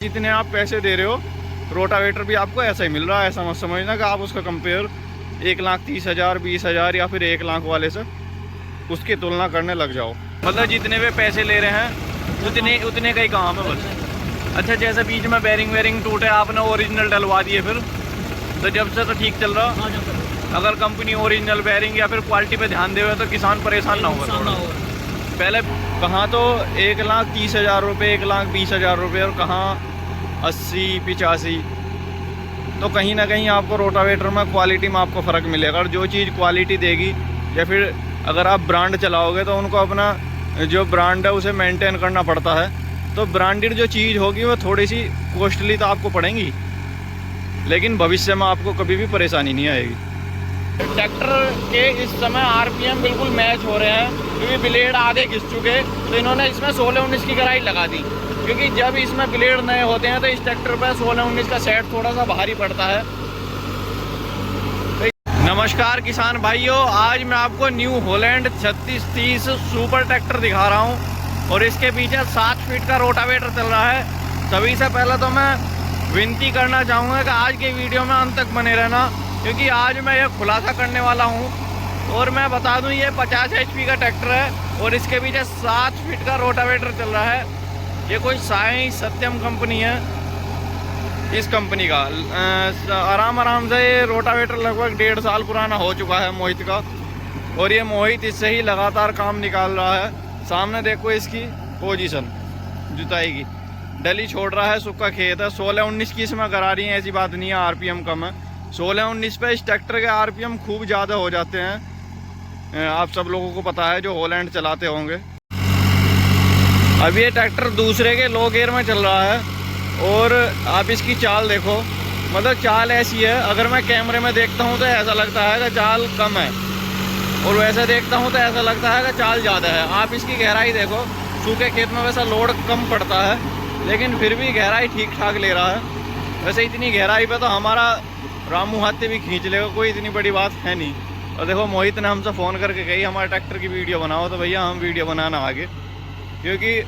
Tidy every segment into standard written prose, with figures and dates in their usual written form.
जितने आप पैसे दे रहे हो रोटावेटर भी आपको ऐसा ही मिल रहा है। ऐसा मत समझना कि आप उसका कंपेयर 1,30,000 20,000 या फिर 1 लाख वाले से उसकी तुलना करने लग जाओ। मतलब जितने वे पैसे ले रहे हैं उतने का ही काम है बस। अच्छा, जैसे बीच में बैरिंग वेरिंग टूटे आपने ओरिजिनल डलवा दिए, फिर तो जब से तो ठीक चल रहा। अगर कंपनी ओरिजिनल बैरिंग या फिर क्वालिटी पे ध्यान दे तो किसान परेशान ना होगा थोड़ा। पहले कहाँ तो 1,30,000 रुपये 1,20,000 रुपये और कहाँ 80-85। तो कहीं ना कहीं आपको रोटावेटर में क्वालिटी में आपको फ़र्क मिलेगा। और जो चीज़ क्वालिटी देगी या फिर अगर आप ब्रांड चलाओगे तो उनको अपना जो ब्रांड है उसे मेंटेन करना पड़ता है। तो ब्रांडेड जो चीज़ होगी वो थोड़ी सी कॉस्टली तो आपको पड़ेंगी, लेकिन भविष्य में आपको कभी भी परेशानी नहीं आएगी। ट्रैक्टर के इस समय आरपीएम बिल्कुल मैच हो रहे हैं, क्योंकि ब्लेड आधे घिस चुके। तो इन्होंने इसमें 16-19 की गहराई लगा दी, क्योंकि जब इसमें ब्लेड नए होते हैं तो इस ट्रैक्टर पर 16-19 का सेट थोड़ा सा भारी पड़ता है। नमस्कार किसान भाइयों, आज मैं आपको न्यू हॉलैंड 3630 सुपर ट्रैक्टर दिखा रहा हूं और इसके पीछे 7 फीट का रोटावेटर चल रहा है। सभी से पहले तो मैं विनती करना चाहूँगा कि आज के वीडियो में अंत तक बने रहना, क्योंकि आज मैं यह खुलासा करने वाला हूं। और मैं बता दूं ये 50 HP का ट्रैक्टर है और इसके पीछे 7 फीट का रोटावेटर चल रहा है। ये कोई साई सत्यम कंपनी है। इस कंपनी का आराम से ये रोटावेटर लगभग 1.5 साल पुराना हो चुका है मोहित का, और ये मोहित इससे ही लगातार काम निकाल रहा है। सामने देखो इसकी पोजीशन जुताई की, डली छोड़ रहा है, सूखा खेत है। 16-19 की इसमें करारी है, ऐसी बात नहीं है आरपीएम कम है। 16-19 पे इस ट्रैक्टर के आरपीएम खूब ज़्यादा हो जाते हैं, आप सब लोगों को पता है जो हॉलैंड चलाते होंगे। अब ये ट्रैक्टर दूसरे के लो गियर में चल रहा है और आप इसकी चाल देखो, मतलब चाल ऐसी है, अगर मैं कैमरे में देखता हूँ तो ऐसा लगता है कि चाल कम है, और वैसे देखता हूँ तो ऐसा लगता है कि चाल ज़्यादा है। आप इसकी गहराई देखो, सूखे खेत में वैसा लोड कम पड़ता है, लेकिन फिर भी गहराई ठीक ठाक ले रहा है। वैसे इतनी गहराई पे तो हमारा रामू हाथी भी खींच लेगा, कोई इतनी बड़ी बात है नहीं। और देखो मोहित ने हमसे फ़ोन करके कही हमारे ट्रैक्टर की वीडियो बनाओ, तो भैया हम वीडियो बनाना आगे, क्योंकि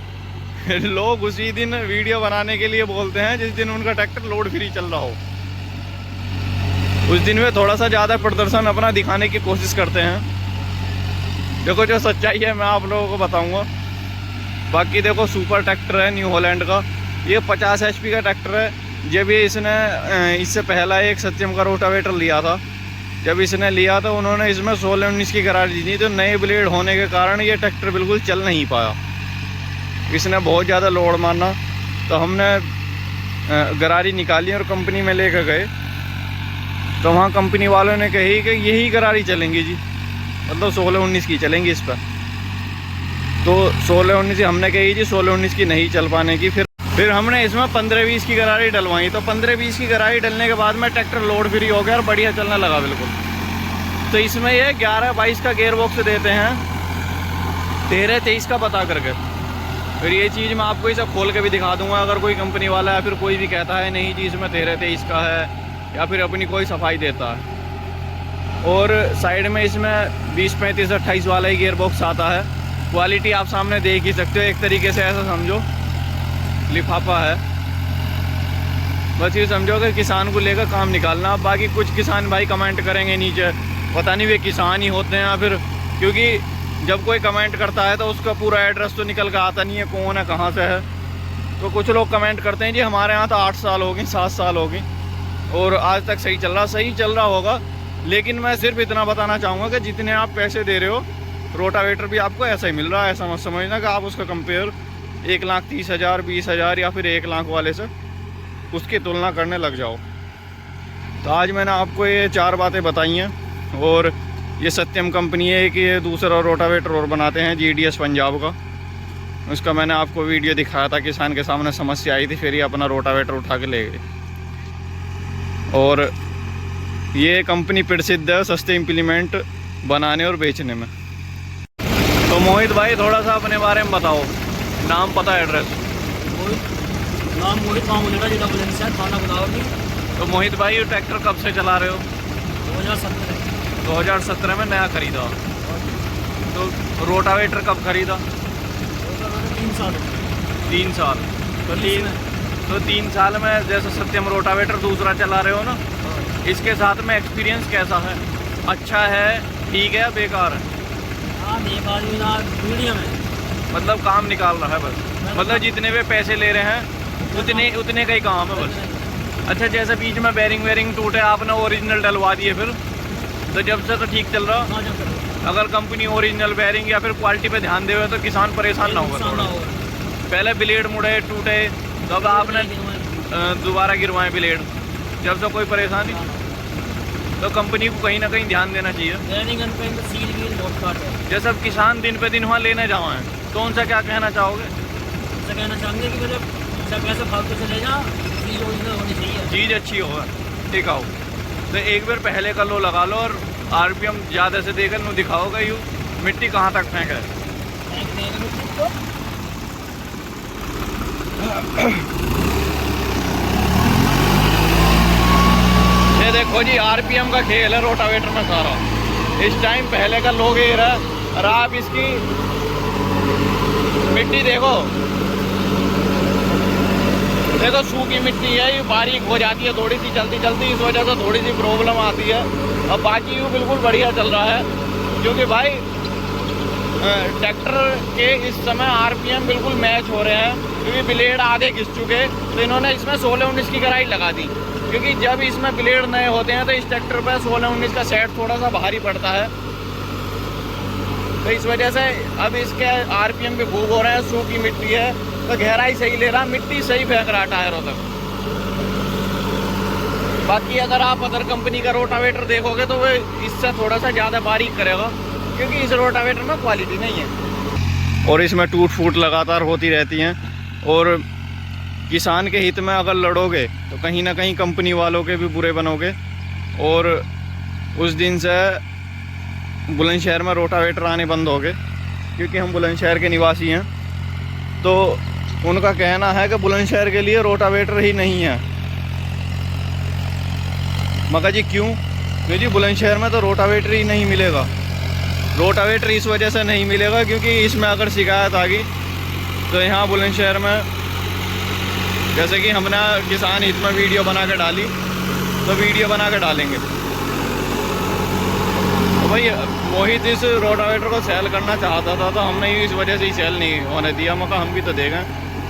लोग उसी दिन वीडियो बनाने के लिए बोलते हैं जिस दिन उनका ट्रैक्टर लोड फ्री चल रहा हो। उस दिन वे थोड़ा सा ज़्यादा प्रदर्शन अपना दिखाने की कोशिश करते हैं। देखो जो सच्चाई है मैं आप लोगों को बताऊँगा। बाकी देखो सुपर ट्रैक्टर है न्यू हॉलैंड का, ये 50 HP का ट्रैक्टर है। जब ये इसने इससे पहला एक सत्यम का रोटावेटर लिया था, जब इसने लिया तो उन्होंने इसमें 16-19 की गारंटी दी थी। तो नए ब्लेड होने के कारण ये ट्रैक्टर बिल्कुल चल नहीं पाया, इसने बहुत ज़्यादा लोड मारना। तो हमने गरारी निकाली और कंपनी में लेकर गए, तो वहाँ कंपनी वालों ने कही कि यही गरारी चलेंगी जी, मतलब 16-19 की चलेंगी इस पर। तो 16-19 की हमने कही जी 16-19 की नहीं चल पाने की। फिर हमने इसमें 15-20 की गरारी डलवाई। तो 15-20 की गरारी डलने के बाद में ट्रैक्टर लोड फ्री हो गया और बढ़िया चलने लगा बिल्कुल। तो इसमें ये 11-22 का गेयर बॉक्स देते हैं, 13-23 का बता करके। फिर ये चीज़ मैं आपको इसे खोल के भी दिखा दूंगा, अगर कोई कंपनी वाला या फिर कोई भी कहता है नहीं जी इसमें 13-23 का है, या फिर अपनी कोई सफाई देता है। और साइड में इसमें 20-35-28 वाला ही गियर बॉक्स आता है। क्वालिटी आप सामने देख ही सकते हो, एक तरीके से ऐसा समझो लिफाफा है। बस ये समझो कि किसान को लेकर काम निकालना। बाकी कुछ किसान भाई कमेंट करेंगे नीचे, पता नहीं वे किसान ही होते हैं या फिर, क्योंकि जब कोई कमेंट करता है तो उसका पूरा एड्रेस तो निकल कर आता नहीं है, कौन है कहाँ से है। तो कुछ लोग कमेंट करते हैं जी हमारे यहाँ तो 8 साल हो गई 7 साल हो गई और आज तक सही चल रहा होगा। लेकिन मैं सिर्फ इतना बताना चाहूँगा कि जितने आप पैसे दे रहे हो रोटावेटर भी आपको ऐसा ही मिल रहा है। ऐसा मत समझना कि आप उसका कंपेयर 1,30,000 20,000 या फिर 1 लाख वाले से उसकी तुलना करने लग जाओ। तो आज मैंने आपको ये 4 बातें बताई हैं। और ये सत्यम कंपनी है कि ये दूसरा रोटावेटर और बनाते हैं GDS पंजाब का, उसका मैंने आपको वीडियो दिखाया था, किसान के सामने समस्या आई थी, फिर ये अपना रोटावेटर उठा के ले गए। और ये कंपनी प्रसिद्ध है सस्ते इम्प्लीमेंट बनाने और बेचने में। तो मोहित भाई थोड़ा सा अपने बारे में बताओ, नाम पता एड्रेस? नाम मोहित मामूलेगा जिला बुलंदशहर, थाना गोदावरी। तो मोहित भाई ये ट्रैक्टर कब से चला रहे हो? 2017 में नया खरीदा। तो रोटावेटर कब खरीदा? 3 साल। 3 साल। तो तो 3 साल में जैसे सत्यम रोटावेटर दूसरा चला रहे हो ना, इसके साथ में एक्सपीरियंस कैसा है? अच्छा है, ठीक है, बेकार है? हाँ बेकार भी ना, मीडियम है। मतलब काम निकाल रहा है बस, मतलब जितने वे पैसे ले रहे हैं उतने का ही काम है बस। अच्छा, जैसे बीच में बेरिंग वेरिंग टूटे, आपने ओरिजिनल डलवा दिए फिर तो जब से तो ठीक चल रहा। हाँ, जब तक अगर कंपनी ओरिजिनल बेरिंग या फिर क्वालिटी पे ध्यान देवे तो किसान परेशान ना होगा थोड़ा। पहले ब्लेड मुड़े टूटे तो अब आपने दोबारा गिरवाए ब्लेड, जब से कोई परेशानी। तो कंपनी को कहीं ना कहीं ध्यान देना चाहिए। सील व्हील बहुत काट है। जैसे अब किसान दिन पे दिन वहाँ लेने जावा है तो उनसे क्या कहना चाहोगे? ऐसा कहना चाहेंगे कि मतलब सब ऐसे फालतू से ले जा, चीज़ ओरिजिनल होनी चाहिए, चीज़ अच्छी हो, टिकाऊ। तो एक बार पहले का लो लगा लो और आरपीएम ज़्यादा से देकर नो दिखाओगे यूँ मिट्टी कहाँ तक फेंक है। ये देखो जी, आरपीएम का खेल है रोटावेटर में सारा। इस टाइम पहले का लोग ये रहा और आप इसकी मिट्टी देखो, देखो सूखी मिट्टी है, ये बारीक हो जाती है थोड़ी सी चलती चलती, इस वजह से थोड़ी सी प्रॉब्लम आती है। अब बाकी यूँ बिल्कुल बढ़िया चल रहा है, क्योंकि भाई ट्रैक्टर के इस समय आरपीएम बिल्कुल मैच हो रहे हैं, क्योंकि ब्लेड आधे घिस चुके तो इन्होंने इसमें 16-19 की गराई लगा दी। क्योंकि जब इसमें ब्लेड नए होते हैं तो इस ट्रैक्टर पर 16-19 का सेट थोड़ा सा भारी पड़ता है, तो इस वजह से अब इसके आरपीएम भी खूब हो रहे हैं। सूखी मिट्टी है तो गहराई सही ले रहा, मिट्टी सही फेंक रहा टायरों तक। बाकी अगर आप अदर कंपनी का रोटावेटर देखोगे तो वो इससे थोड़ा सा ज़्यादा बारीक करेगा, क्योंकि इस रोटावेटर में क्वालिटी नहीं है और इसमें टूट फूट लगातार होती रहती हैं। और किसान के हित में अगर लड़ोगे तो कहीं ना कहीं कंपनी वालों के भी बुरे बनोगे। और उस दिन से बुलंदशहर में रोटावेटर आने बंद हो गए, क्योंकि हम बुलंदशहर के निवासी हैं, तो उनका कहना है कि बुलंदशहर के लिए रोटावेटर ही नहीं है। मगर जी क्यों? क्योंकि बुलंदशहर में तो रोटावेटर ही नहीं मिलेगा। रोटावेटर इस वजह से नहीं मिलेगा क्योंकि इसमें अगर शिकायत आ गई तो यहाँ बुलंदशहर में, जैसे कि हमने किसान हित में वीडियो बना के डाली, तो वीडियो बना के डालेंगे तो भाई मोहित इस रोटावेटर को सेल करना चाहता था, तो हमने इस वजह से ही सेल नहीं होने दिया। मगर हम भी तो देखें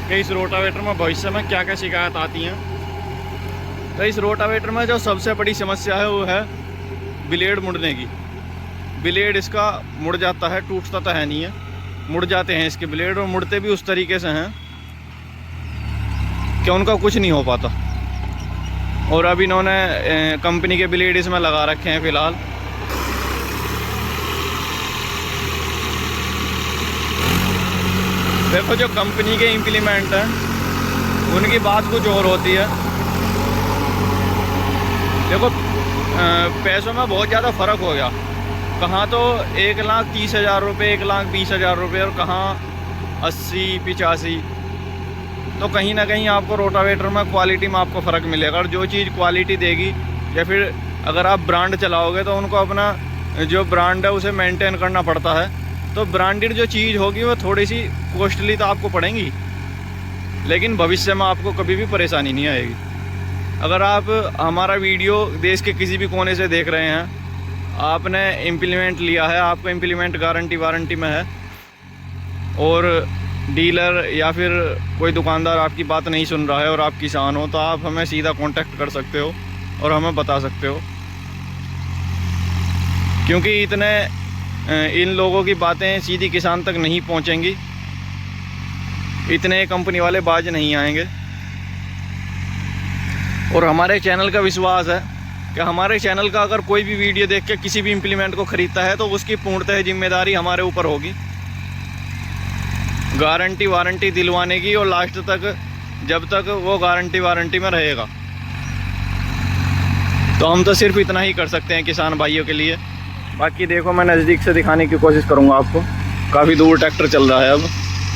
कि इस रोटावेटर में भविष्य में क्या क्या शिकायत आती हैं। तो इस रोटावेटर में जो सबसे बड़ी समस्या है वो है ब्लेड मुड़ने की। ब्लेड इसका मुड़ जाता है, टूटता तो है नहीं है, मुड़ जाते हैं इसके ब्लेड, और मुड़ते भी उस तरीके से हैं कि उनका कुछ नहीं हो पाता। और अब इन्होंने कंपनी के ब्लेड इसमें लगा रखे हैं फ़िलहाल। देखो जो कंपनी के इम्प्लीमेंट हैं उनकी बात कुछ और होती है। देखो पैसों में बहुत ज़्यादा फ़र्क हो गया, कहाँ तो 1,30,000 रुपये, 1,20,000 रुपये, और कहाँ 80-85। तो कहीं ना कहीं आपको रोटावेटर में क्वालिटी में आपको फ़र्क मिलेगा। और जो चीज़ क्वालिटी देगी, या फिर अगर आप ब्रांड चलाओगे तो उनको अपना जो ब्रांड है उसे मेंटेन करना पड़ता है। तो ब्रांडेड जो चीज़ होगी वो थोड़ी सी कॉस्टली तो आपको पड़ेंगी, लेकिन भविष्य में आपको कभी भी परेशानी नहीं आएगी। अगर आप हमारा वीडियो देश के किसी भी कोने से देख रहे हैं, आपने इम्प्लीमेंट लिया है, आपको इम्प्लीमेंट गारंटी वारंटी में है, और डीलर या फिर कोई दुकानदार आपकी बात नहीं सुन रहा है और आप किसान हो, तो आप हमें सीधा कांटेक्ट कर सकते हो और हमें बता सकते हो। क्योंकि इन लोगों की बातें सीधी किसान तक नहीं पहुंचेंगी, इतने कंपनी वाले बाज नहीं आएंगे। और हमारे चैनल का विश्वास है कि हमारे चैनल का अगर कोई भी वीडियो देख के किसी भी इम्प्लीमेंट को ख़रीदता है तो उसकी पूर्णतः जिम्मेदारी हमारे ऊपर होगी, गारंटी वारंटी दिलवाने की, और लास्ट तक जब तक वो गारंटी वारंटी में रहेगा। तो हम तो सिर्फ इतना ही कर सकते हैं किसान भाइयों के लिए। बाकी देखो मैं नज़दीक से दिखाने की कोशिश करूँगा आपको, काफ़ी दूर ट्रैक्टर चल रहा है अब।